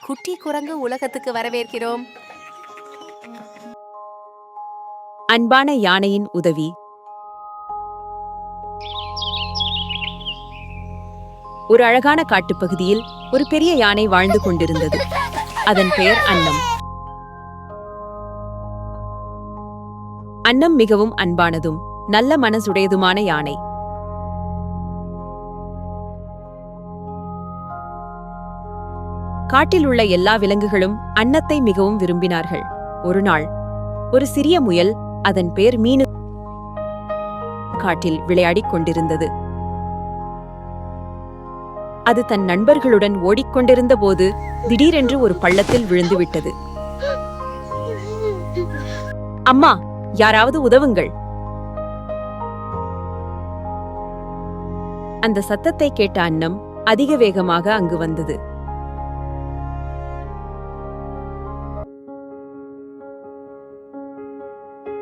குட்டி குரங்கு உலகத்துக்கு வரவேற்கிறோம். அன்பான யானையின் உதவி. ஒரு அழகான காட்டுப்பகுதியில் ஒரு பெரிய யானை வாழ்ந்து கொண்டிருந்தது. அதன் பெயர் அன்னம். அன்னம் மிகவும் அன்பானதும் நல்ல மனசுடையதுமான யானை. காட்டில் உள்ள எல்லா விலங்குகளும் அன்னத்தை மிகவும் விரும்பினார்கள். ஒரு நாள் ஒரு சிறிய முயல், அதன் பெயர் மீனு, காட்டில் விளையாடிக் கொண்டிருந்தது. அது தன் நண்பர்களுடன் ஓடிக்கொண்டிருந்த போது திடீரென்று ஒரு பள்ளத்தில் விழுந்துவிட்டது. அம்மா, யாராவது உதவுங்கள்! அந்த சத்தத்தை கேட்ட அன்னம் அதிக வேகமாக அங்கு வந்தது.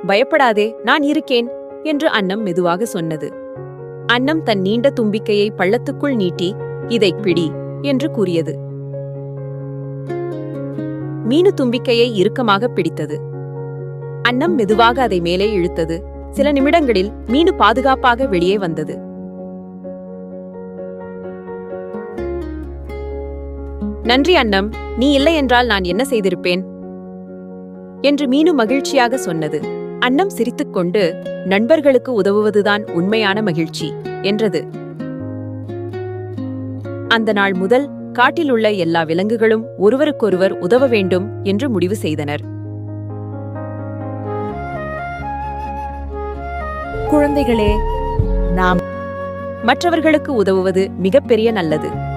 பயப்படாதே, நான் இருக்கேன் என்று அன்னம் மெதுவாக சொன்னது. அன்னம் தன் நீண்ட தும்பிக்கையை பள்ளத்துக்குள் நீட்டி, இதைப் பிடி என்று கூறியது. மீனு தும்பிக்கையை இறுக்கமாக பிடித்தது. அன்னம் மெதுவாக அதை மேலே இழுத்தது. சில நிமிடங்களில் மீனு பாதுகாப்பாக வெளியே வந்தது. நன்றி அன்னம், நீ இல்லை என்றால் நான் என்ன செய்திருப்பேன் என்று மீனு மகிழ்ச்சியாக சொன்னது. அன்னம் சிரித்துக்கொண்டு, நண்பர்களுக்கு உதவுவதுதான் உண்மையான மகிழ்ச்சி என்றது. அந்த நாள் முதல் காட்டில் உள்ள எல்லா விலங்குகளும் ஒருவருக்கொருவர் உதவ வேண்டும் என்று முடிவு செய்தனர். குழந்தைகளே, நாம் மற்றவர்களுக்கு உதவுவது மிகப்பெரிய நல்லது.